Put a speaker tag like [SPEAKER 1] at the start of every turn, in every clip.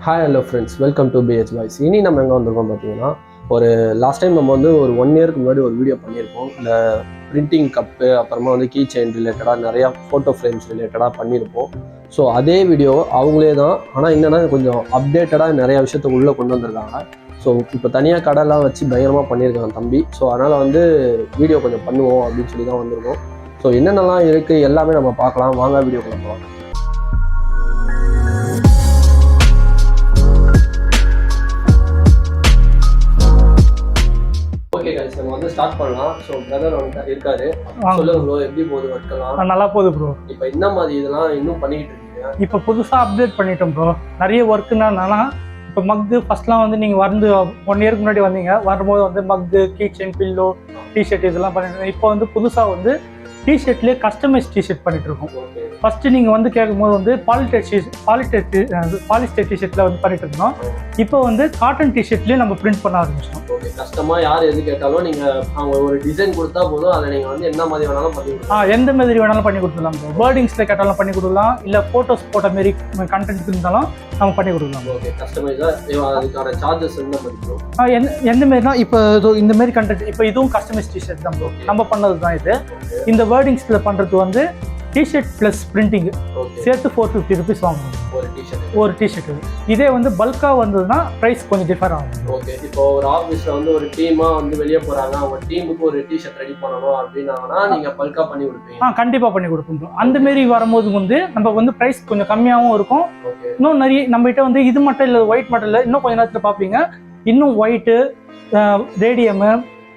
[SPEAKER 1] Hi hello friends, welcome to BH Voice. இனி நம்ம எங்கே வந்திருக்கோம் பார்த்தீங்கன்னா, ஒரு லாஸ்ட் டைம் நம்ம வந்து ஒரு 1 இயருக்கு முன்னாடி ஒரு வீடியோ பண்ணியிருக்கோம். இந்த பிரிண்டிங் கப்பு அப்புறமா வந்து கீ செயின் ரிலேட்டடாக நிறையா ஃபோட்டோ ஃப்ரேம்ஸ் ரிலேட்டடாக பண்ணியிருப்போம். ஸோ அதே வீடியோ அவங்களே தான், ஆனால் என்னென்னா கொஞ்சம் அப்டேட்டடாக நிறையா விஷயத்த உள்ளே கொண்டு வந்திருக்காங்க. ஸோ இப்போ தனியாக கடைலாம் வச்சு பயங்கரமாக பண்ணியிருக்காங்க தம்பி. ஸோ அதனால் வந்து வீடியோ கொஞ்சம் பண்ணுவோம் அப்படின்னு சொல்லி தான் வந்திருக்கோம். ஸோ என்னென்னலாம் இருக்குது எல்லாமே நம்ம பார்க்கலாம். வாங்க வீடியோ பண்ணலாம். ஓகே गाइस, நம்ம வந்து ஸ்டார்ட் பண்ணலாம். ஸோ பிரதர் வந்து இருக்காரு. சொல்லுங்க ப்ரோ, எப்படி போகுது ஒர்க்கெல்லாம்?
[SPEAKER 2] நல்லா போகுது ப்ரோ.
[SPEAKER 1] இப்போ என்ன மாதிரி இதெல்லாம் இன்னும் பண்ணிக்கிட்டு இருக்கீங்க?
[SPEAKER 2] இப்போ புதுசாக அப்டேட் பண்ணிட்டோம் ப்ரோ. நிறைய ஒர்க்குன்னா என்னன்னா, இப்போ மக்கு ஃபர்ஸ்ட்லாம் வந்து நீங்கள் வந்து 1 இயருக்கு முன்னாடி வந்தீங்க, வரும்போது வந்து மக்கு, கீ செயின், பில்லோ, டிஷர்ட் இதெல்லாம் பண்ணிட்டு. இப்போ வந்து புதுசாக வந்து டிஷர்ட்லேயே கஸ்டமைஸ் டிஷர்ட் பண்ணிட்டு இருக்கோம். ஃபர்ஸ்ட் நீங்கள் வந்து கேட்கும்போது வந்து பாலிஸ்டர் டிஷர்ட்டில் வந்து பண்ணிட்டு இருந்தோம். இப்போ வந்து காட்டன் டிஷர்ட்லேயே நம்ம பிரிண்ட் பண்ண ஆரம்பிச்சிட்டோம்.
[SPEAKER 1] கஸ்டமாக யார் எது கேட்டாலும் நீங்கள் அவங்க ஒரு டிசைன் கொடுத்தா போதும், அதை நீங்கள் வந்து என்ன மாதிரி வேணாலும் பண்ணி கொடுக்கலாம்.
[SPEAKER 2] எந்த மாதிரி வேணாலும் பண்ணி கொடுத்துடலாம். வேர்டிங்ஸில் கேட்டாலும் பண்ணி கொடுக்கலாம், இல்லை ஃபோட்டோஸ் போட்ட மாரி கண்டென்ட் இருந்தாலும் நம்ம பண்ணி கொடுக்கலாம்.
[SPEAKER 1] ஓகே, கஸ்டமைஸாக அதுக்கான சார்ஜஸ் என்ன பண்ணிக்கலாம்?
[SPEAKER 2] எந்த மாதிரினா இப்போ இந்த மாதிரி கண்டென்ட், இப்போ இதுவும் கஸ்டமைஸ் டிஷர்ட் தான் நம்ம பண்ணது தான். இது இந்த வேர்டிங்ஸில் பண்ணுறது வந்து டிஷர்ட் ப்ளஸ் பிரிண்டிங் சேர்த்து 450 ருபீஸ் வாங்கணும் ஒரு டிஷர்ட். இதே வந்து பல்காக வந்ததுன்னா ப்ரைஸ் கொஞ்சம் டிஃபர் ஆகும்.
[SPEAKER 1] ஓகே, இப்போ ஒரு ஆஃபீஸில் வந்து ஒரு டீமாக வந்து வெளியே போகிறாங்க, அவங்க டீமுக்கு ஒரு டிஷர்ட் ரெடி பண்ணணும் அப்படின்னாங்கன்னா நீங்கள் பல்காக பண்ணி கொடுப்பீங்க?
[SPEAKER 2] கண்டிப்பாக பண்ணி கொடுப்போம். அந்த மாரி வரும்போது வந்து நம்ம வந்து ப்ரைஸ் கொஞ்சம் கம்மியாகவும் இருக்கும். இன்னும் நிறைய நம்மகிட்ட வந்து இது மட்டும் இல்லை, ஒயிட் மட்டும் இல்லை, இன்னும் கொஞ்சம் நேரத்தில் பார்ப்பீங்க. இன்னும் ஒயிட்டு, ரேடியமு,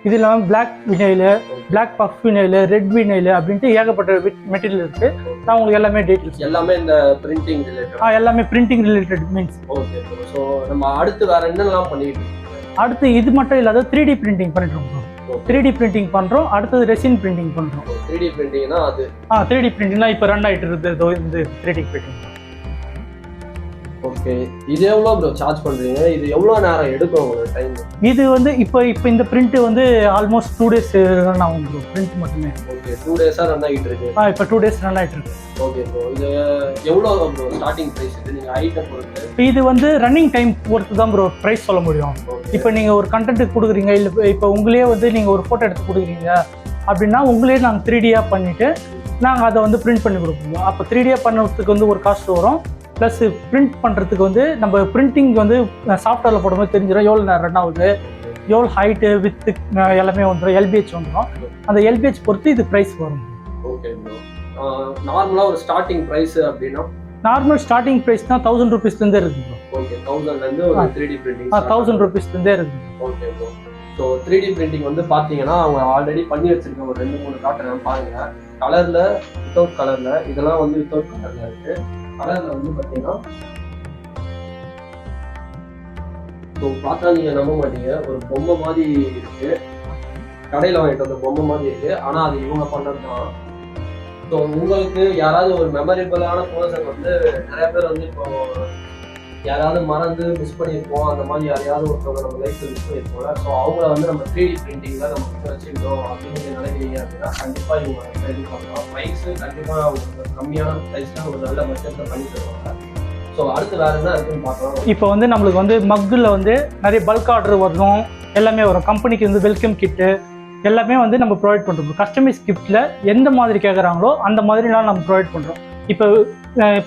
[SPEAKER 2] இது இல்லாமல் பிளாக் வினைலு, பிளாக் பஃப் வினைலு, ரெட் வினைலு அப்படின்ட்டு ஏகப்பட்ட மெட்டீரியல் இருக்குது. நான் உங்களுக்கு எல்லாமே டீட்டெயில்ஸ்
[SPEAKER 1] எல்லாமே இந்த பிரிண்டிங் ரிலேட்டட்
[SPEAKER 2] எல்லாமே printing related means.
[SPEAKER 1] Okay, so நம்ம அடுத்து வேறு என்னெல்லாம் பண்ணிட்டு இருக்கோம்?
[SPEAKER 2] அடுத்து இது மட்டும் இல்லாத 3D பிரிண்டிங் பண்ணிட்டு இருக்கோம். 3D பிரிண்டிங் பண்ணுறோம். அடுத்தது ரெசின் பிரிண்டிங் பண்ணுறோம்.
[SPEAKER 1] 3D பிரிண்டிங்னா அது
[SPEAKER 2] 3D பிரிண்டிங்னா இப்போ ரன் ஆகிட்டு இருக்குது இந்த 3D பிரிண்டிங்.
[SPEAKER 1] ஓகே, இது எவ்வளோ ப்ரோ சார்ஜ் பண்ணுறீங்க? இது எவ்வளோ நேரம் எடுக்கும் உங்களுக்கு டைம்?
[SPEAKER 2] இது வந்து இப்போ இந்த பிரிண்ட் வந்து ஆல்மோஸ்ட் 2 days ரன் ஆகும் ப்ரோ. பிரிண்ட் மட்டுமே.
[SPEAKER 1] ஓகே, 2 days ரன் ஆகிட்டு இருக்கு.
[SPEAKER 2] இப்போ 2 days ரன் ஆகிட்டு இருக்கு.
[SPEAKER 1] ஓகே ப்ரோ, இது எவ்வளோ ப்ரோ ஸ்டார்டிங் ப்ரைஸ்? இது நீங்கள் ஐட்டம் பொறுத்து
[SPEAKER 2] இது வந்து ரன்னிங் டைம் பொறுத்து தான் ப்ரோ ப்ரைஸ் சொல்ல முடியும். இப்போ நீங்கள் ஒரு கண்டென்ட்டுக்கு கொடுக்குறீங்க, இல்லை இப்போ உங்களே வந்து நீங்கள் ஒரு ஃபோட்டோ எடுத்து கொடுக்குறீங்க அப்படின்னா உங்களே நாங்கள் 3Dயாக பண்ணிவிட்டு நாங்கள் அதை வந்து பிரிண்ட் பண்ணி கொடுப்போம். அப்போ 3Dயாக பண்ணுறதுக்கு வந்து ஒரு காஸ்ட் வரும். ப்ளஸ் பிரிண்ட் பண்ணுறதுக்கு வந்து நம்ம பிரிண்டிங் வந்து சாஃப்ட்வேரில் போடும்போது தெரிஞ்சிடும் எவ்வளோ நேரம் ரன் ஆகுது, எவ்வளோ ஹைட்டு, வித்து எல்லாமே வந்துடும். LBH வந்துடும். அந்த LBH பொறுத்து இது ப்ரைஸ் வரும்.
[SPEAKER 1] ஓகே ப்ரோ, நார்மலாக ஒரு ஸ்டார்டிங் ப்ரைஸ் அப்படின்னா?
[SPEAKER 2] நார்மல் ஸ்டார்டிங் ப்ரைஸ் தான் 1000 ருபீஸ்லேருந்தே இருக்குது ப்ரோ.
[SPEAKER 1] ஓகே, 1000லேருந்து ஒரு 3D பிரிண்டிங்
[SPEAKER 2] 1000 ருபீஸ்லேருந்தே இருக்குது.
[SPEAKER 1] Okay bro, so 3D printing வந்து பார்த்தீங்கன்னா அவங்க ஆல்ரெடி பண்ணி வச்சுருக்க ஒரு 2-3 காட்டுறேன் பாருங்கள். கலரில், வித்தவுட் கலரில், இதெல்லாம் வந்து வித்தவுட் கலரில் இருக்குது. கலரில் வந்து பார்த்தீங்கன்னா ஸோ பார்த்தா நீங்கள் நம்ப மாட்டீங்க, ஒரு பொம்மை மாதிரி இருக்குது. கடையில் வாங்கிட்டு வந்த பொம்மை மாதிரி இருக்குது, ஆனால் அது இவங்க பண்ணது தான். ஸோ உங்களுக்கு யாராவது ஒரு மெமரபிளான பர்சன் வந்து நிறைய பேர் வந்து இப்போ யாராவது மறந்து மிஸ் பண்ணியிருப்போம், அந்த மாதிரி யாரையாவது ஒருத்தவங்க நம்ம லைஃப்பில் மிஸ் பண்ணியிருப்போம்ல. ஸோ அவங்கள வந்து நம்ம 3D பிரிண்டிங்கில் நம்ம கிட்ட வச்சுக்கிட்டோம் அப்படின்னு நினைக்கிறீங்க அப்படின்னா கண்டிப்பாக இவங்க இது பண்ணலாம். ப்ரைஸு கண்டிப்பாக அவங்க கம்மியான ப்ரைஸில் ஒரு நல்ல பட்ஜெட்டில் பண்ணி தருவாங்க. ஸோ அடுத்து வேறு என்ன இருக்குன்னு பார்க்கலாம்.
[SPEAKER 2] இப்போ வந்து நம்மளுக்கு வந்து மக்கில் வந்து நிறைய பல்க் ஆர்டர் வரும், எல்லாமே வரும். கம்பெனிக்கு வந்து வெல்கம் கிட்டு எல்லாமே வந்து நம்ம ப்ரொவைட் பண்ணுறோம். கஸ்டமைஸ் கிஃப்ட்டில் எந்த மாதிரி கேட்குறாங்களோ அந்த மாதிரிலாம் நம்ம ப்ரொவைட் பண்ணுறோம். இப்போ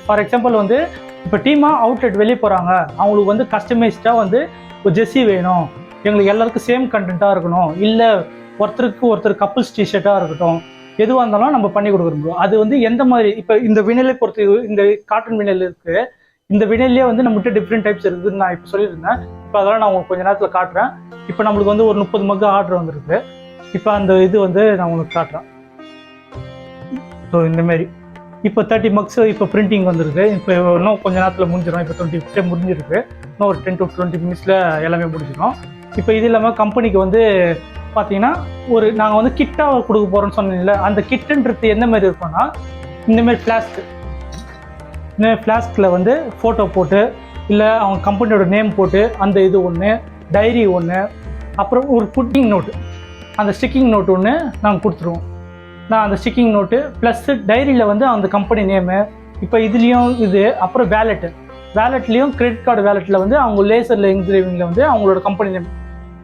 [SPEAKER 2] ஃபார் எக்ஸாம்பிள் வந்து இப்போ டீமாக அவுட்லெட் வெளியே போகிறாங்க, அவங்களுக்கு வந்து கஸ்டமைஸ்டாக வந்து ஒரு ஜெர்சி வேணும், எங்களுக்கு எல்லாருக்கும் சேம் கண்டென்ட்டாக இருக்கணும், இல்லை ஒருத்தர் கப்புள்ஸ் டிஷர்ட்டாக இருக்கட்டும், எதுவாக இருந்தாலும் நம்ம பண்ணி கொடுக்குறோம். அது வந்து எந்த மாதிரி இப்போ இந்த வினைலை பொறுத்து, இந்த காட்டன் வினைல் இருக்குது, இந்த வினைலே வந்து நம்மகிட்ட டிஃப்ரெண்ட் டைப்ஸ் இருக்குதுன்னு நான் இப்போ சொல்லியிருந்தேன். இப்போ அதெல்லாம் நான் உங்களுக்கு கொஞ்சம் நேரத்தில் காட்டுறேன். இப்போ நம்மளுக்கு வந்து ஒரு 30 மக்கு ஆர்டர் வந்துருக்கு. இப்போ அந்த இது வந்து நான் உங்களுக்கு காட்டுறேன். ஸோ இந்தமாரி இப்போ 30 மக்ஸ் இப்போ பிரிண்டிங் வந்துருக்கு. இப்போ இன்னும் கொஞ்சம் நேரத்தில் முடிஞ்சிடும். இப்போ 20 முடிஞ்சிருக்கு. இன்னும் ஒரு 10 to 20 மினிட்ஸில் எல்லாமே முடிஞ்சிடும். இப்போ இது இல்லாமல் கம்பெனிக்கு வந்து பார்த்தீங்கன்னா நாங்கள் வந்து கிட்டாக கொடுக்க போகிறோன்னு சொன்னீங்கல்ல, அந்த கிட்டுன்றது என்ன மாதிரி இருக்கும்னா இந்தமாரி ஃப்ளாஸ்கில் வந்து ஃபோட்டோ போட்டு, இல்லை அவங்க கம்பெனியோட நேம் போட்டு, அந்த இது ஒன்று, டைரி ஒன்று, அப்புறம் ஒரு புட்டிங் நோட்டு, அந்த ஸ்டிக்கிங் நோட்டு ஒன்று நாங்கள் கொடுத்துருவோம். நான் அந்த ஸ்டிக்கிங் நோட்டு ப்ளஸ் டைரியில் வந்து அந்த கம்பெனி நேமு, இப்போ இதுலேயும் இது, அப்புறம் வேலெட்டு வேலெட்லேயும் கிரெடிட் கார்டு வேலெட்டில் வந்து அவங்க லேசரில் என்கிரேவிங்கில் வந்து அவங்களோட கம்பெனி நேம்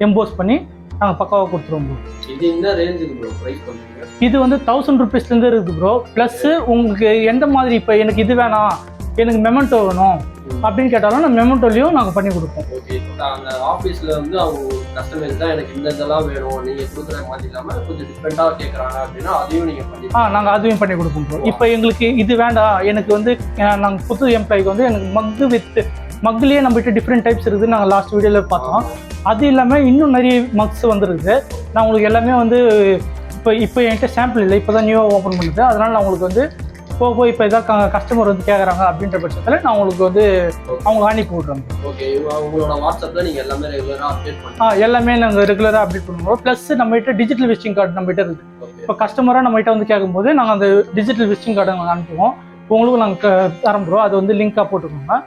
[SPEAKER 2] எம்போஸ் பண்ணி நாங்கள் பக்காவாக கொடுத்துருவோம் ப்ரோ.
[SPEAKER 1] இது என்ன ரேஞ்சுக்கு ப்ரோ ப்ரைஸ் பண்ணுறீங்க?
[SPEAKER 2] இது வந்து 1000 rupeesலேருந்து இருக்குது ப்ரோ. ப்ளஸ்ஸு உங்களுக்கு எந்த மாதிரி இப்போ எனக்கு இது வேணாம், எனக்கு மெமெண்டோ வேணும் அப்படின்னு கேட்டாலும் நம்ம மெமெண்டோலையும் நாங்கள் பண்ணி கொடுப்போம்.
[SPEAKER 1] ஓகே, அந்த ஆஃபீஸில் வந்து அவங்க கஸ்டமைஸ் தான் எனக்கு இந்த இதெல்லாம் வேணும், நீங்கள் கொடுக்குற மாதிரி இல்லாமல் கொஞ்சம் டிஃப்ரெண்ட்டாக கேட்குறாங்க அப்படின்னா அதையும் நீங்கள் பண்ணி
[SPEAKER 2] நாங்கள் அதையும் பண்ணி கொடுப்போம் ப்ரோ. இப்போ எங்களுக்கு இது வேண்டாம், எனக்கு வந்து நாங்கள் புது எம்ப்ளாய்க்கு வந்து எனக்கு மக்லேயே நம்மகிட்ட டிஃப்ரெண்ட் டைப்ஸ் இருக்குது, நாங்கள் லாஸ்ட் வீடியோவில் பார்த்தோம். அது இல்லாமல் இன்னும் நிறைய மக்ஸ் வந்துருக்குது. நான் உங்களுக்கு எல்லாமே வந்து இப்போ என்கிட்ட சாம்பிள் இல்லை, இப்போ தான் நியூவாக ஓப்பன் பண்ணுது. அதனால் நான் உங்களுக்கு வந்து போய் இப்போ எதாவது கஸ்டமர் வந்து கேட்குறாங்க அப்படின்ற பட்சத்தில் நான் உங்களுக்கு வந்து அவங்களை அனுப்பி விட்றேன்.
[SPEAKER 1] ஓகே, உங்களோட வாட்ஸ்அப்பில் நீங்கள் எல்லாமே ரெகுலராக அப்டேட் பண்ணுவோம்.
[SPEAKER 2] எல்லாமே நாங்கள் ரெகுலராக அப்டேட் பண்ணுவோம். ப்ளஸ் நம்மகிட்ட டிஜிட்டல் விசிட்டிங் கார்டு நம்மகிட்ட இருக்குது. இப்போ கஸ்டமராக நம்மகிட்ட வந்து கேட்கும்போது நாங்கள் அந்த டிஜிட்டல் விசிட்டிங் கார்டை நாங்கள் அனுப்புவோம். உங்களுக்கும் நாங்கள் ஆரம்பிக்கிறோம். அது வந்து லிங்காக போட்டுக்கோங்க.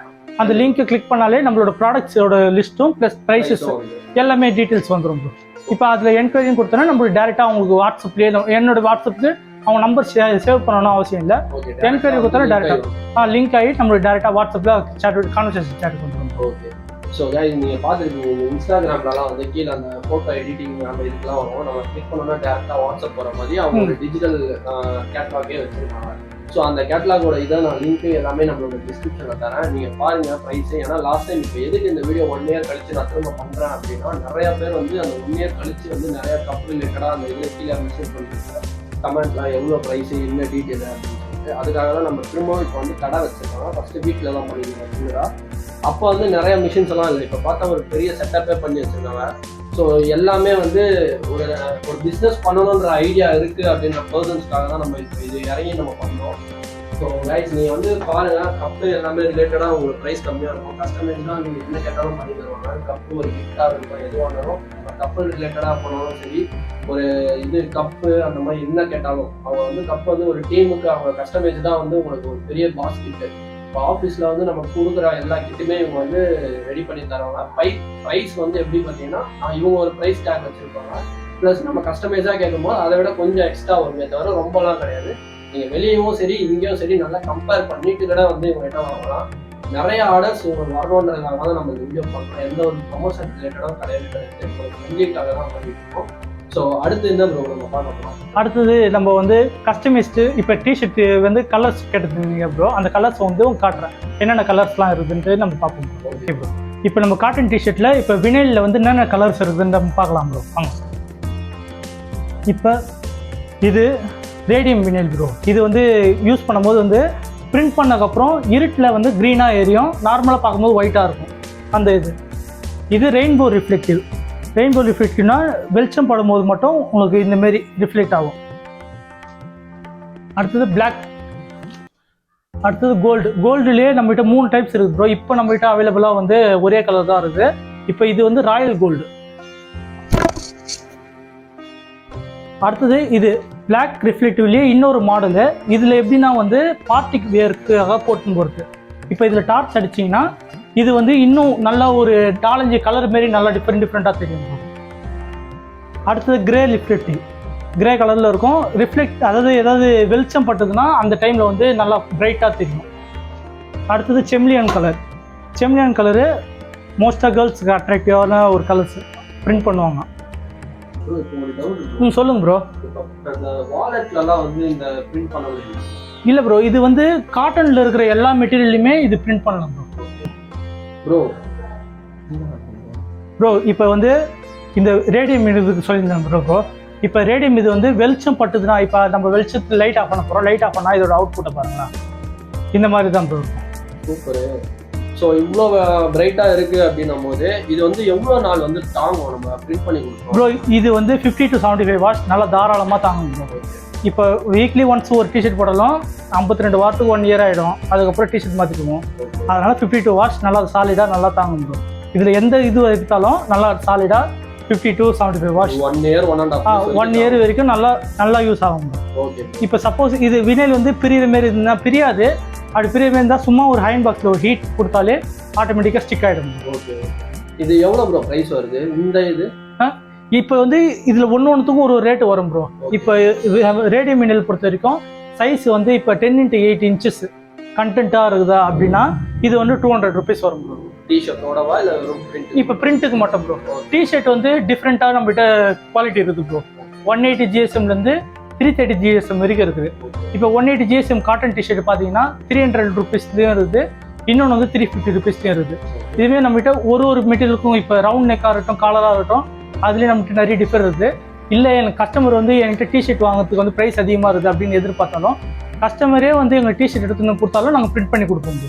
[SPEAKER 2] அந்த லிங்க்கை கிளிக் பண்ணாலே நம்மளோட ப்ராடக்ட்ஸோட லிஸ்ட்டும் ப்ளஸ் ப்ரைஸஸும் எல்லாமே டீட்டெயில்ஸ் வந்துடும் ப்ரோ. இப்போ அதில் என்கொயரியும் கொடுத்தோன்னா நம்மளுக்கு டேரெக்டாக அவங்களுக்கு வாட்ஸ்அப்லேயே என்னோட வாட்ஸ்அப்புக்கு அவங்க நம்பர் சேவ் பண்ணணும் அவசியம் இல்லை. என்கொயரி கொடுத்தோன்னா டேரெக்டாக லிங்க் ஆகி நம்மளுக்கு டேரெக்டாக வாட்ஸ்அப்பில் கான்வர்சேஷன் சேட் பண்ணுறோம்.
[SPEAKER 1] ஓகே, ஸோ நீங்கள் பார்த்துருக்கீங்க இன்ஸ்டாகிராம்லலாம் வந்து கீழே அந்த ஃபோட்டோ எடிட்டிங் நம்ம இதுக்கெலாம் வரும். நம்ம கிளிக் பண்ணோன்னா டேரெக்டாக வாட்ஸ்அப் போகிற மாதிரி அவங்க டிஜிட்டல் கேட்லாகே வச்சுருக்காங்க. ஸோ அந்த கேட்லாகோட இதை நான் லிங்க்கு எல்லாமே நம்மளோட டிஸ்கிரிப்ஷனில் தரேன், நீங்கள் பாருங்கள் ப்ரைஸு. ஏன்னா லாஸ்ட் டைம் இப்போ எதுக்கு இந்த வீடியோ 1 year கழிச்சு நான் திரும்ப பண்ணுறேன் அப்படின்னா, நிறையா பேர் வந்து அந்த 1 year கழிச்சு வந்து நிறையா கப் ரிலேட்டடாக அந்த இதில் கீழே மெசேஜ் பண்ணிருக்காங்க, கமெண்ட்லாம் எவ்வளோ ப்ரைஸு என்ன டீட்டெயில் அப்படின்னு சொல்லிட்டு. அதுக்காக தான் நம்ம திரும்பவும் இப்போ வந்து கடை வச்சுருக்கோம். ஃபஸ்ட்டு வீட்டில் தான் பண்ணியிருக்கோம் சின்னதாக. அப்போ வந்து நிறையா மிஷின்ஸ் எல்லாம் இல்லை, இப்போ பார்த்தா ஒரு பெரிய செட்டப்பே பண்ணி வச்சுருக்காங்க. ஸோ எல்லாமே வந்து ஒரு பிஸ்னஸ் பண்ணணுன்ற ஐடியா இருக்குது அப்படின்ற பர்சன்ஸ்க்காக தான் நம்ம இப்போ இது இறங்கி நம்ம பண்ணோம். ஸோ கைஸ் நீங்கள் வந்து பாருங்கள், கப்பு எல்லாமே ரிலேட்டடாக உங்களுக்கு ப்ரைஸ் கம்மியாக இருக்கும். கஸ்டமைஸ்லாம் நீங்கள் என்ன கேட்டாலும் பண்ணி தருவாங்க. கப்பு ஒரு கிஃப்டாக இருக்கும், எதுவாக இருந்தாலும் கப்பு ரிலேட்டடாக போனாலும் சரி, ஒரு இது கப்பு அந்த மாதிரி என்ன கேட்டாலும் அவங்க வந்து கப்பு வந்து ஒரு டீமுக்கு அவங்க கஸ்டமைஸ் தான் வந்து உங்களுக்கு ஒரு பெரிய பாஸ்கெட்டு. இப்போ ஆஃபீஸில் வந்து நம்ம கொடுக்குற எல்லா கிட்டுமே இவங்க வந்து ரெடி பண்ணி தருவாங்க. ப்ரைஸ் வந்து எப்படி பார்த்தீங்கன்னா இவங்க ஒரு ப்ரைஸ் டேக் வச்சுருப்பாங்க. ப்ளஸ் நம்ம கஸ்டமைஸாக கேட்கும்போது அதை விட கொஞ்சம் எக்ஸ்ட்ரா வருமே தவிர ரொம்பலாம் கிடையாது. நீங்கள் வெளியவும் சரி இங்கேயும் சரி நல்லா கம்பேர் பண்ணிட்டு கூட வந்து இவங்க என்ன வாங்கலாம். நிறைய ஆர்டர்ஸ் இவங்க வரணுன்றதுக்காக தான் நம்ம இந்த வீடியோ பண்ணுறோம். எந்த ஒரு ப்ரொமோஷன் ரிலேட்டடாக கிடையாது, ஒரு ஃப்ரெண்ட்லிக்காக தான் பண்ணிட்டு இருக்கோம். ஸோ அடுத்து என்ன ப்ரோ நம்ம பார்க்க போகிறோம்?
[SPEAKER 2] அடுத்தது நம்ம வந்து கஸ்டமைஸ்டு இப்போ டிஷர்ட்டு வந்து கலர்ஸ் கேட்டுருந்தீங்க ப்ரோ. அந்த கலர்ஸ் வந்து காட்டுறேன் என்னென்ன கலர்ஸ்லாம் இருக்குதுன்ட்டு நம்ம பார்ப்போம். ஓகே ப்ரோ, இப்போ நம்ம காட்டன் டிஷர்ட்டில் இப்போ வினைலில் வந்து என்னென்ன கலர்ஸ் இருக்குதுன்னு நம்ம பார்க்கலாம் ப்ரோ. வாங்க. இப்போ இது ரேடியம் வினைல் ப்ரோ. இது வந்து யூஸ் பண்ணும்போது வந்து பிரிண்ட் பண்ணதுக்கப்புறம் இருட்டில் வந்து க்ரீனாக எரியும், நார்மலாக பார்க்கும்போது ஒயிட்டாக இருக்கும் அந்த இது ரெயின்போ ரிஃப்ளெக்டிவ். ரெயின்போ ரிஃப்ளெக்டிவ்னா வெளிச்சம் படும்போது மட்டும் உங்களுக்கு இந்தமாரி ரிஃப்ளெக்ட் ஆகும். அடுத்தது பிளாக். அடுத்தது கோல்டுலேயே நம்மகிட்ட 3 டைப்ஸ் இருக்குது ப்ரோ. இப்போ நம்மகிட்ட அவைலபிளாக வந்து ஒரே கலர் தான் இருக்குது. இப்போ இது வந்து ராயல் கோல்டு. அடுத்தது இது பிளாக் ரிஃப்ளெக்டிவ்லேயே இன்னொரு மாடலு. இதில் எப்படின்னா வந்து பார்ட்டிக் வேர்க்காக போட்டுன்னு போகிறது. இப்போ இதில் டார்ச் அடிச்சிங்கன்னா இது வந்து இன்னும் நல்லா ஒரு 4-5 கலர் மாரி நல்லா டிஃப்ரெண்ட்டாக தெரியும். அடுத்தது கிரே ரிஃப்ளெக்டிவ். கிரே கலரில் இருக்கும். அதாவது ஏதாவது வெளிச்சம் பட்டதுன்னா அந்த டைமில் வந்து நல்லா பிரைட்டாக தெரியும். அடுத்தது செம்லியன் கலர். செம்லியன் கலரு மோஸ்ட்டாக கேர்ள்ஸுக்கு அட்ராக்டிவான ஒரு கலர்ஸ் பிரிண்ட் பண்ணுவாங்க. சொல்லுங்க ப்ரோ. இல்லை ப்ரோ, இது வந்து காட்டனில் இருக்கிற எல்லா மெட்டீரியல்லையுமே இது பிரிண்ட் பண்ணலாம் ப்ரோ. இப்போ வந்து இந்த ரேடியம் இதுக்கு சொல்லியிருந்தேன் ப்ரோ. இப்போ ரேடியம் இது வந்து வெளிச்சம் பட்டுதுன்னா, இப்போ நம்ம வெளிச்சத்துக்கு லைட் ஆஃப் பண்ண போகிறோம். லைட் ஆஃப் பண்ணால் இதோட அவுட்புட்டை பாருங்களா, இந்த மாதிரி தான் ப்ரோ இருக்கும்.
[SPEAKER 1] சூப்பரு. ஸோ இவ்வளோ பிரைட்டாக இருக்குது அப்படின்னும் போது இது வந்து எவ்வளோ நாள் வந்து தாங்கும் நம்ம பிரிண்ட் பண்ணி கொடுக்குறோம்
[SPEAKER 2] ப்ரோ? இது வந்து 50 to 75 வாட்ஸ் நல்லா தாராளமாக தாங்கும் ப்ரோ. இப்போ வீக்லி ஒன்ஸ் ஒரு டிஷர்ட் போடலாம், 52 வாரத்துக்கு 1 year ஆகிடும். அதுக்கப்புறம் டிஷர்ட் மாற்றிக்குவோம். அதனால் 52 வாட்ஸ் நல்லா சாலிடாக நல்லா தாங்கும் ப்ரோ. இதில் எந்த இது எடுத்தாலும் நல்லா சாலிடாக 50 to 75 வாட்ஸ் 1 year வரைக்கும் நல்லா யூஸ் ஆகும் ப்ரோ. இப்போ சப்போஸ் இது வினைல் வந்து பிரியிற மாரி இருந்தால் பிரியாது. அப்படி பிரியிற மாரி இருந்தால் சும்மா ஒரு அயர்ன் பாக்ஸில் ஒரு ஹீட் கொடுத்தாலே ஆட்டோமேட்டிக்காக ஸ்டிக் ஆகிடும்.
[SPEAKER 1] ஓகே, இது எவ்வளோ ப்ரோ ப்ரைஸ் வருது இந்த இது?
[SPEAKER 2] இப்போ வந்து இதில் ஒன்றுத்துக்கும் ஒரு ரேட்டு வரும் ப்ரோ. இப்போ ரேடியம் மினல் பொறுத்த வரைக்கும் சைஸ் வந்து இப்போ 10 x 8 inches கண்டென்ட்டாக இருக்குதா அப்படின்னா இது வந்து 200 rupees வரும் ப்ரோ.
[SPEAKER 1] டிஷர்ட்டோடவா இல்லை வெறும் பிரிண்ட்?
[SPEAKER 2] இப்போ பிரிண்ட்டுக்கு மட்டும் ப்ரோ. டிஷர்ட் வந்து டிஃப்ரெண்ட்டாக நம்மகிட்ட குவாலிட்டி இருக்குது ப்ரோ. 180 GSMலேருந்து 330 GSM வரைக்கும் இருக்குது. இப்போ 180 GSM காட்டன் டிஷர்ட் பார்த்தீங்கன்னா 300 rupeesலேயும் இருக்குது, இன்னொன்று வந்து 350 rupeesலேயும் இருக்குது. இதுவே நம்மகிட்ட ஒரு மெட்டீரியலுக்கும் இப்போ ரவுண்ட் நெக்காக இருக்கட்டும், காலராக இருக்கட்டும், அதுலேயே நம்மகிட்ட நிறைய டிஃபர் இருக்குது. இல்லை எனக்கு கஸ்டமர் வந்து என்கிட்ட டிஷர்ட் வாங்குறதுக்கு வந்து ப்ரைஸ் அதிகமாக இருக்குது அப்படின்னு எதிர்பார்த்தாலும் கஸ்டமரே வந்து எங்கள் டிஷர்ட் எடுத்துன்னு கொடுத்தாலும் நாங்கள் பிரிண்ட் பண்ணி கொடுப்போம்.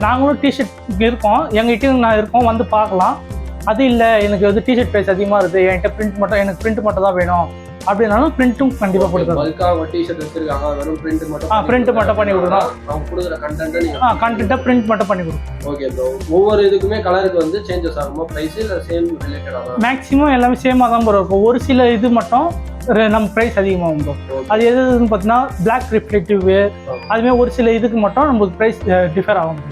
[SPEAKER 2] நாங்களும் டிஷர்ட் இருக்கோம், எங்ககிட்டயும் நான் இருக்கோம், வந்து பார்க்கலாம். அது இல்லை எனக்கு வந்து டிஷர்ட் ப்ரைஸ் அதிகமாக இருக்குது, என்கிட்ட எனக்கு பிரிண்ட் மட்டும் தான் வேணும் அப்படின்னாலும் பிரிண்ட்டும் கண்டிப்பாக கொடுக்குறோம்.
[SPEAKER 1] பல்காக டிஷர்ட் வச்சிருக்காங்க, வெறும் பிரிண்ட் மட்டும்
[SPEAKER 2] பிரிண்ட் மட்டும் பண்ணி கொடுக்குறோம்.
[SPEAKER 1] அவங்க கொடுக்குற கண்டென்ட்டை
[SPEAKER 2] பிரிண்ட் மட்டும் பண்ணி கொடுக்குறோம்.
[SPEAKER 1] Okay bro. ஒவ்வொரு இதுக்குமே கலருக்கு வந்து சேஞ்சஸ் ஆகுமா ப்ரைஸ், இல்லை சேம் ரிலேட்டடாக?
[SPEAKER 2] மேக்ஸிமம் எல்லாமே சேமாக தான் ப்ரோ இருக்கும். ஒரு சில இது மட்டும் நம்ம ப்ரைஸ் அதிகமாகும் ப்ரோ. அது எதுன்னு பார்த்தீங்கன்னா பிளாக் ரிஃப்ளெக்டிவ், அதுமாதிரி ஒரு சில இதுக்கு மட்டும் நம்மளுக்கு ப்ரைஸ் டிஃபர் ஆகும்.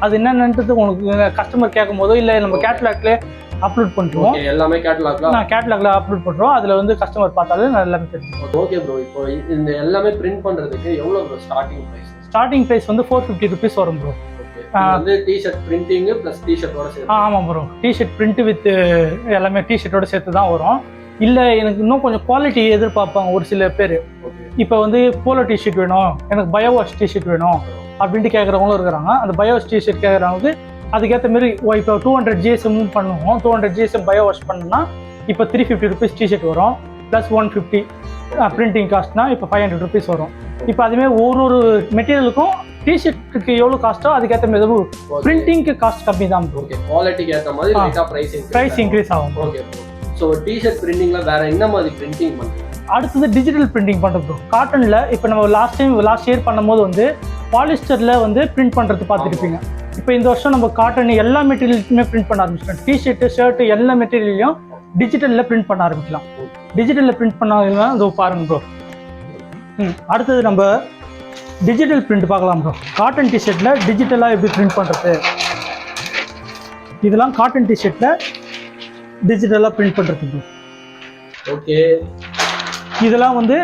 [SPEAKER 2] அது என்னன்றது உங்களுக்கு கஸ்டமர் கேட்கும் போதோ இல்லை நம்ம கேட்லாக்ல அப்லோட் பண்ணுறோம்.
[SPEAKER 1] எல்லாமே கேட்லாக்ல
[SPEAKER 2] அப்லோட் பண்ணுறோம். அதில் வந்து கஸ்டமர் பார்த்தாலும் எல்லாமே தெரியும்.
[SPEAKER 1] Okay bro. இப்போ இந்த எல்லாமே பிரிண்ட் பண்ணுறதுக்கு எவ்வளோ bro starting price?
[SPEAKER 2] Starting price வந்து 450 rupees வரும் ப்ரோ.
[SPEAKER 1] வந்து டிஷர்ட் பிரிண்டிங் ப்ளஸ் டிஷர்ட்டோட சேர்த்து?
[SPEAKER 2] ஆமாம் ப்ரோ. டிஷர்ட் பிரிண்ட் வித் எல்லாமே டிஷர்ட்டோட சேர்த்து தான் வரும். இல்லை எனக்கு இன்னும் கொஞ்சம் குவாலிட்டி எதிர்பார்ப்பாங்க ஒரு சில பேர். இப்போ வந்து போலோ டிஷர்ட் வேணும், எனக்கு பயோ வாஷ் டிஷர்ட் வேணும் அப்படின்ட்டு கேட்குறவங்களும் இருக்கிறாங்க. அந்த பயோ வாஷ் டிஷர்ட் கேட்குறவங்களுக்கு அதுக்கேற்ற மாரி இப்போ 200 GSM பண்ணுவோம். 200 GSM பயோ வாஷ் பண்ணுன்னா இப்போ 350 rupees டிஷர்ட் வரும், ப்ளஸ் 150 பிரிண்டிங் காஸ்ட்னா இப்போ 500 rupees வரும். இப்போ அதுமாதிரி ஒரு மெட்டீரியலுக்கும் டிஷர்ட்டுக்கு எவ்வளோ காஸ்ட்டோ அதுக்கேற்ற மாதிரி பிரிண்டிங்க்கு காஸ்ட் கம்மி தான்.
[SPEAKER 1] ஓகே, குவாலிட்டிக்கு ஏற்ற மாதிரி
[SPEAKER 2] ப்ரைஸ் இன்க்ரீஸ் ஆகும்.
[SPEAKER 1] ஓகே. ஸோ டிஷர்ட் பிரிண்டிங்ல வேற என்ன மாதிரி பிரிண்டிங் பண்ணுறோம்?
[SPEAKER 2] அடுத்தது டிஜிட்டல் பிரிண்டிங் பண்ணுறோம். காட்டனில் இப்போ நம்ம லாஸ்ட் இயர் பண்ணும்போது வந்து பாலிஸ்டரில் வந்து பிரிண்ட் பண்ணுறது பார்த்துருப்பீங்க. இப்போ இந்த வருஷம் நம்ம காட்டன் எல்லா மெட்டீரியலுக்குமே பிரிண்ட் பண்ண ஆரம்பிச்சிட்டோம். டிஷர்ட்டு, ஷர்ட்டு எல்லா மெட்டீரியலையும் டிஜிட்டலில் பிரிண்ட் பண்ண ஆரம்பிக்கலாம். டிஜிட்டலில் பிரிண்ட் பண்ணாங்கன்னா இதோ பாருங்க ப்ரோ. அடுத்தது நம்ம டிஜிட்டல் பிரிண்ட் பார்க்கலாம் ப்ரோ. காட்டன் டிஷர்ட்டில் டிஜிட்டலாக எப்படி பிரிண்ட் பண்ணுறது, இதெல்லாம் காட்டன் டிஷர்ட்டில் டிஜிட்டலாக பிரிண்ட் பண்ணுறது ப்ரோ.
[SPEAKER 1] ஓகே.
[SPEAKER 2] இதெல்லாம் வந்து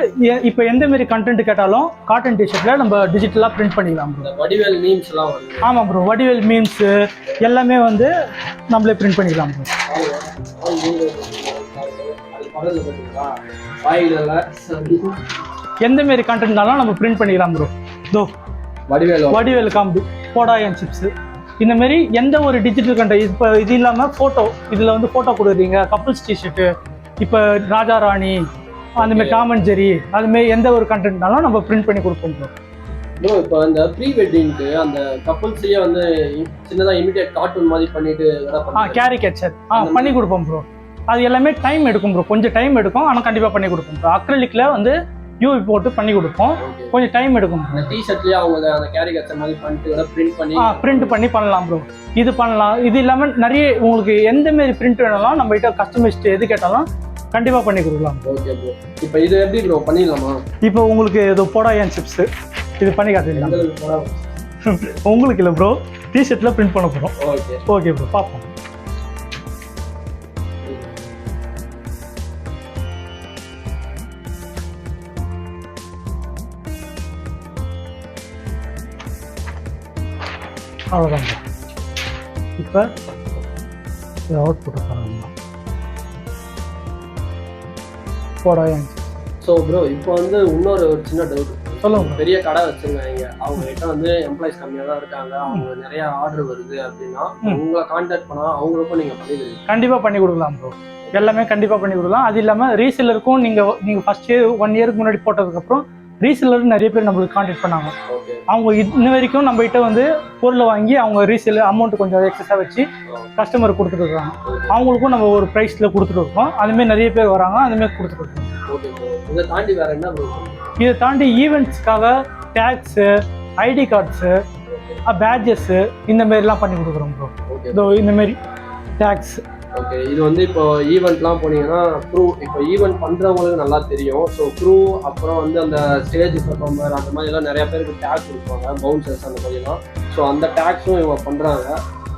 [SPEAKER 2] இப்போ எந்த மாரி கண்டென்ட் கேட்டாலும் காட்டன் டிஷர்ட்டில் நம்ம டிஜிட்டலாக பிரிண்ட் பண்ணிக்கலாம் ப்ரோ.
[SPEAKER 1] வடிவேல் மீம்ஸ்லாம் வருது.
[SPEAKER 2] ஆமாம் ப்ரோ. வடிவேல் மீம்ஸு எல்லாமே வந்து நம்மளே பிரிண்ட் பண்ணிக்கலாம் ப்ரோ. எந்த மாரி கண்டென்ட்னாலும் நம்ம பிரிண்ட் பண்ணிக்கலாம் ப்ரோ. இதோ வடிவேல் காமெடி, போடாயன் சிப்ஸு, இந்த மாதிரி எந்த ஒரு டிஜிட்டல் கண்டென்ட். இப்போ இது இல்லாமல் ஃபோட்டோ, இதில் வந்து ஃபோட்டோ கொடுக்குறீங்க, கப்புள்ஸ் டிஷர்ட்டு, இப்போ ராஜா ராணி, அந்தமாதிரி டாம் அண்ட் ஜெரி, அதுமாரி எந்த ஒரு கண்டென்ட்னாலும் நம்ம பிரிண்ட் பண்ணி கொடுப்போம் ப்ரோ.
[SPEAKER 1] இப்போ இந்த ப்ரீ வெட்டிங்க்கு அந்த கப்புள்ஸ்லேயே வந்து சின்னதாக இமிடியேட் கார்ட்டூன் மாதிரி பண்ணிட்டு
[SPEAKER 2] கேரிகேச்சர் பண்ணி கொடுப்போம் ப்ரோ. அது எல்லாமே டைம் எடுக்கும் ப்ரோ, கொஞ்சம் டைம் எடுக்கும், ஆனால் கண்டிப்பாக பண்ணி கொடுப்போம் ப்ரோ. அக்ரிலிக்கில் வந்து யூவி போட்டு பண்ணி கொடுப்போம், கொஞ்சம் டைம் எடுக்கும்.
[SPEAKER 1] அந்த டிஷர்ட்லேயே அவங்க அந்த கேரிகேச்சர் மாதிரி பண்ணிட்டு
[SPEAKER 2] பிரிண்ட் பண்ணி பண்ணலாம் ப்ரோ. இது பண்ணலாம். இது இல்லாமல் நிறைய உங்களுக்கு எந்த மாரி பிரிண்ட் வேணாலும் நம்ம கிட்ட கஸ்டமைஸ்ட் எது கேட்டாலும் கண்டிப்பாக பண்ணி கொடுக்கலாம்.
[SPEAKER 1] Okay bro. இப்போ இது எப்படி ப்ரோ பண்ணிடலாமா?
[SPEAKER 2] இப்போ உங்களுக்கு இது போடாயன் சிப்ஸு இது பண்ணி காட்டுறீங்களா? உங்களுக்கு இல்லை ப்ரோ, டிஷர்ட்டில் பிரிண்ட் பண்ண போகிறோம். ஓகே ப்ரோ, பார்ப்போம். அவ்வளோதான் ப்ரோ. இப்போ அவுட்புட்டை பாருங்க. போடாயன்.
[SPEAKER 1] ஸோ ப்ரோ, இப்போ வந்து இன்னொரு ஒரு சின்ன டவுட்.
[SPEAKER 2] சொல்லுங்க.
[SPEAKER 1] பெரிய கடை வச்சுருக்காங்க, அவங்க கிட்ட வந்து எம்ப்ளாயிஸ் கம்மியாக தான் இருக்காங்க, அவங்க நிறைய ஆர்டர் வருது அப்படின்னா உங்களை கான்டாக்ட் பண்ணால் அவங்களுக்கும் நீங்கள் பண்ணிடுவீங்க?
[SPEAKER 2] கண்டிப்பாக பண்ணி கொடுக்கலாம் ப்ரோ. எல்லாமே கண்டிப்பாக பண்ணி கொடுக்கலாம். அது இல்லாமல் ரீசெல்லருக்கும் நீங்கள் ஃபஸ்ட் இயர் 1 இயருக்கு முன்னாடி போட்டதுக்கப்புறம் ரீசெல்லர் நிறைய பேர் நம்மளுக்கு கான்டாக்ட் பண்ணாங்க. அவங்க இன்ன வரைக்கும் நம்மகிட்ட வந்து பொருளை வாங்கி அவங்க ரீசேல் அமௌண்ட் கொஞ்சம் எக்ஸஸாக வச்சு கஸ்டமர் கொடுத்துட்டு இருக்காங்க. அவங்களுக்கும் நம்ம ஒரு ப்ரைஸில் கொடுத்துட்டு இருக்கோம். அதுமாரி நிறைய பேர் வராங்க, அதுமாரி கொடுத்துட்டு இருக்கோம்.
[SPEAKER 1] இதை தாண்டி வேறு என்ன?
[SPEAKER 2] இதை தாண்டி ஈவெண்ட்ஸ்க்காக டேக்ஸு, ஐடி கார்ட்ஸு, பேட்ஜஸ்ஸு இந்த மாரிலாம் பண்ணி கொடுக்குறோம் ப்ரோ. இதோ இந்தமாரி டேக்ஸ்.
[SPEAKER 1] ஓகே. இது வந்து இப்போ ஈவெண்ட்லாம் போனீங்கன்னா க்ரூ, இப்போ ஈவெண்ட் பண்ணுறவங்களுக்கு நல்லா தெரியும். ஸோ க்ரூ, அப்புறம் வந்து அந்த ஸ்டேஜ் பர்ஃபார்மர், அந்த மாதிரிலாம் நிறைய பேருக்கு டேக்ஸ் கொடுப்பாங்க, பவுன்சர்ஸ் அந்த மாதிரிலாம். ஸோ அந்த டேக்ஸும் இவங்க பண்ணுறாங்க.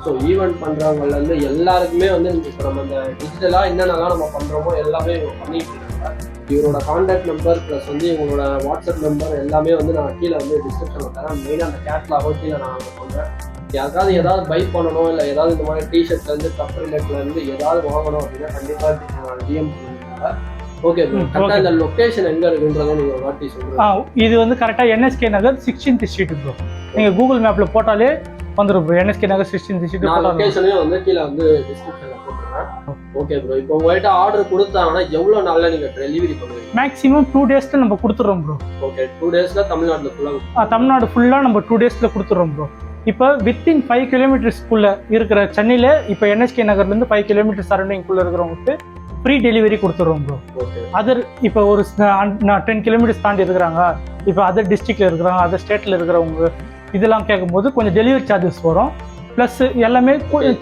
[SPEAKER 1] ஸோ ஈவெண்ட் பண்ணுறவங்கலேருந்து எல்லாருக்குமே வந்து இப்போ நம்ம இந்த டிஜிட்டலாக என்னென்னலாம் நம்ம பண்ணுறோமோ எல்லாமே இவங்க பண்ணிட்டு இருக்காங்க. இவரோட கான்டாக்ட் நம்பர் ப்ளஸ் வந்து இவங்களோட வாட்ஸ்அப் நம்பர் எல்லாமே வந்து நான் கீழே வந்து டிஸ்கிரிப்ஷனில் தரேன். மெயினாக அந்த கேட்லாகும் கீழே நான் பண்ணுறேன். யாருக்காவது ஏதாவது பை பண்ணணும் இல்லை ஏதாவது இந்த மாதிரி டிஷர்ட்லேருந்து கப் ரிலேட்லேருந்து ஏதாவது வாங்கணும் அப்படின்னா கண்டிப்பாக டிஎம் பண்ணுவாங்க. ஓகே ப்ரோ, கரெக்டாக இந்த லொக்கேஷன் எங்கே இருக்குன்றதை நீங்கள் வாட்டி சொல்லுங்கள்.
[SPEAKER 2] இது வந்து கரெக்டாக NSK நகர் 16th ஸ்ட்ரீட் ப்ரோ. நீங்கள் கூகுள் மேப்பில் போட்டாலே வந்துடும் ப்ரோ. NSK நகர் 16th ஸ்ட்ரீட்.
[SPEAKER 1] நான் லொக்கேஷனையும் வந்து கீழே வந்து டிஸ்கிரிப்ஷனில் போட்டுருவேன். ஓகே ப்ரோ, இப்போ உங்கள்கிட்ட ஆர்டர் கொடுத்தாங்கன்னா எவ்வளோ நாளில் நீங்கள் டெலிவரி பண்ணுவீங்க?
[SPEAKER 2] மேக்ஸிமம் 2 daysல நம்ம கொடுத்துட்றோம் ப்ரோ.
[SPEAKER 1] ஓகே, 2 daysல தமிழ்நாட்டில் ஃபுல்லாக?
[SPEAKER 2] தமிழ்நாடு ஃபுல்லாக நம்ம 2 daysல கொடுத்துட்றோம் ப்ரோ. இப்போ வித்தின் 5 kilometersக்குள்ளே இருக்கிற சென்னையில் இப்போ NSK நகர்லேருந்து 5 kilometers சரௌண்டிங்குள்ளே இருக்கிறவங்களுக்கு ஃப்ரீ டெலிவரி கொடுத்துட்றோம் ப்ரோ. அதர் இப்போ ஒரு 10 kilometers தாண்டி இருக்கிறாங்க, இப்போ அதர் டிஸ்ட்ரிக்டில் இருக்கிறாங்க, அதர் ஸ்டேட்டில் இருக்கிறவங்க இதெல்லாம் கேட்கும்போது கொஞ்சம் டெலிவரி சார்ஜஸ் வரும். ப்ளஸ் எல்லாமே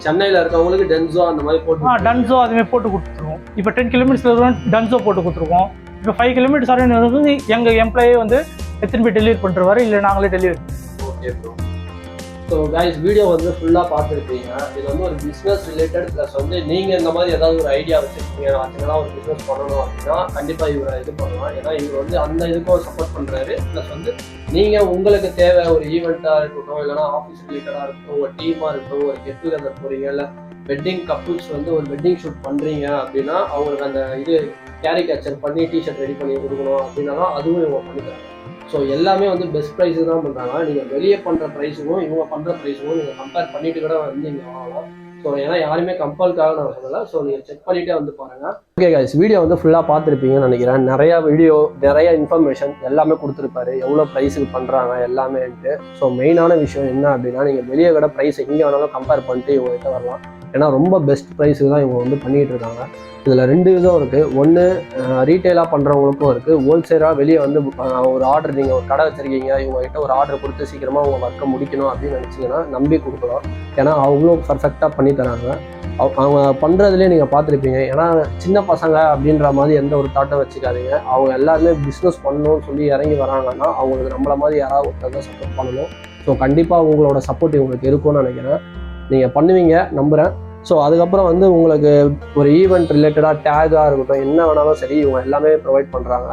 [SPEAKER 1] சென்னையில் இருக்கவங்களுக்கு டென்சோ அந்த மாதிரி போட்டு
[SPEAKER 2] டன்சோ அதுமாதிரி போட்டு கொடுத்துருவோம். இப்போ 10 kilometers இருக்கிறவங்க டன்சோ போட்டு கொடுத்துருவோம். இப்போ 5 kilometers சரௌண்டிங் எங்கள் எம்ப்ளாயே வந்து எத்தனை பேர் டெலிவரி பண்ணுறவாரு, இல்லை நாங்களே delivery.
[SPEAKER 1] Okay bro. So guys, video வந்து ஃபுல்லாக பார்த்துருப்பீங்க. இது வந்து ஒரு பிஸ்னஸ் ரிலேட்டட் ப்ளஸ் வந்து நீங்கள் இந்த மாதிரி ஏதாவது ஒரு ஐடியா வச்சுருக்கீங்க, ஆச்சுங்களா ஒரு பிஸ்னஸ் பண்ணணும் அப்படின்னா கண்டிப்பாக இவரை இது பண்ணலாம். ஏன்னா இவர் வந்து அந்த இதுக்கும் சப்போர்ட் பண்ணுறாரு. ப்ளஸ் வந்து நீங்கள் உங்களுக்கு தேவை ஒரு ஈவெண்ட்டாக இருக்கட்டும், இல்லைனா ஆஃபீஸ் ரிலேட்டடாக இருக்கட்டும், ஒரு டீமாக இருக்கட்டும், ஒரு கெட் டுகெதர் போகிறீங்க, இல்லை வெட்டிங் கப்புள்ஸ் வந்து ஒரு வெட்டிங் ஷூட் பண்ணுறீங்க அப்படின்னா அவங்களுக்கு அந்த இது கேரிகேச்சர் பண்ணி டிஷர்ட் ரெடி பண்ணி கொடுக்கணும் அப்படின்னாலும் அதுவும் இவங்க பண்ணிக்கிறாங்க. ஸோ எல்லாமே வந்து பெஸ்ட் ப்ரைஸு தான் பண்ணுறாங்க. நீங்கள் வெளியே பண்ணுற ப்ரைஸுக்கும் இவங்க பண்ணுற ப்ரைஸுக்கும் நீங்கள் கம்பேர் பண்ணிட்டு கூட வந்து இங்கே வாங்கலாம். ஸோ ஏன்னா யாருமே கம்பல்காக நான் சொல்லலை. ஸோ நீங்கள் செக் பண்ணிகிட்டே வந்து பாருங்கள். ஓகே கைஸ், வீடியோ வந்து ஃபுல்லாக பார்த்துருப்பீங்கன்னு நினைக்கிறேன். நிறையா வீடியோ, நிறைய இன்ஃபர்மேஷன் எல்லாமே கொடுத்துருப்பாரு, எவ்வளோ ப்ரைஸுக்கு பண்ணுறாங்க எல்லாமேன்ட்டு. ஸோ மெயினான விஷயம் என்ன அப்படின்னா, நீங்கள் வெளியே கூட ப்ரைஸ் எங்கே வேணாலும் கம்பேர் பண்ணிட்டு இவங்ககிட்ட வரலாம். ஏன்னா ரொம்ப பெஸ்ட் ப்ரைஸுக்கு தான் இவங்க வந்து பண்ணிகிட்டு இருக்காங்க. இதில் 2 விதம் இருக்குது. ஒன்று ரீட்டெயிலாக பண்ணுறவங்களுக்கும் இருக்குது. ஹோல்சேலாக வெளியே வந்து ஒரு ஆர்டர், நீங்கள் ஒரு கடை வச்சுருக்கீங்க, இவங்ககிட்ட ஒரு ஆர்டர் கொடுத்து சீக்கிரமாக உங்கள் ஒர்க்கை முடிக்கணும் அப்படின்னு நினச்சிங்கன்னா நம்பி கொடுக்கலாம். ஏன்னா அவ்வளோ பர்ஃபெக்டாக பண்ணி தராங்க. அவங்க பண்ணுறதுலேயே நீங்கள் பார்த்துருப்பீங்க. ஏன்னா சின்ன பசங்க அப்படின்ற மாதிரி எந்த ஒரு தாட்டம் வச்சுக்காதீங்க. அவங்க எல்லாருமே பிஸ்னஸ் பண்ணணும்னு சொல்லி இறங்கி வராங்கன்னா அவங்களுக்கு நம்மள மாதிரி யாராவது ஒருத்தர் சப்போர்ட் பண்ணணும். ஸோ கண்டிப்பாக உங்களோட சப்போர்ட் இவங்களுக்கு இருக்கும்னு நினைக்கிறேன். நீங்கள் பண்ணுவீங்க நம்புகிறேன். ஸோ அதுக்கப்புறம் வந்து உங்களுக்கு ஒரு ஈவெண்ட் ரிலேட்டடாக டேகாக இருக்கட்டும், என்ன வேணாலும் சரி இவங்க எல்லாமே ப்ரொவைட் பண்ணுறாங்க.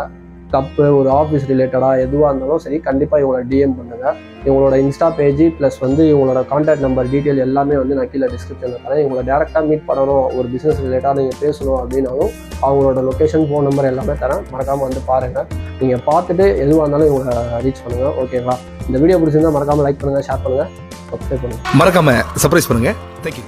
[SPEAKER 1] கப்பு, ஒரு ஆஃபீஸ் ரிலேட்டடாக எதுவாக இருந்தாலும் சரி கண்டிப்பாக இவங்களோட டிஎம் பண்ணுங்கள். இவங்களோட இன்ஸ்டா பேஜ் ப்ளஸ் வந்து இவங்களோட கான்டாக்ட் நம்பர் டீட்டெயில் எல்லாமே வந்து நான் கீழே டிஸ்கிரிப்ஷனில் தரேன். இவங்களை டேரெக்டாக மீட் பண்ணணும், ஒரு பிஸ்னஸ் ரிலேட்டடாக நீங்கள் பேசணும் அப்படின்னாலும் அவங்களோட லொக்கேஷன், ஃபோன் நம்பர் எல்லாமே தரேன். மறக்காமல் வந்து பாருங்கள். நீங்கள் பார்த்துட்டு எதுவாக இருந்தாலும் இவங்களை ரீச் பண்ணுங்கள். ஓகேங்களா? இந்த வீடியோ பிடிச்சிருந்தா மறக்காமல் லைக் பண்ணுங்கள், ஷேர் பண்ணுங்கள், சப்ஸ்கிரைப் பண்ணுங்கள்.
[SPEAKER 3] மறக்காமல் சர்ப்ரைஸ் பண்ணுங்கள். தேங்க்யூ.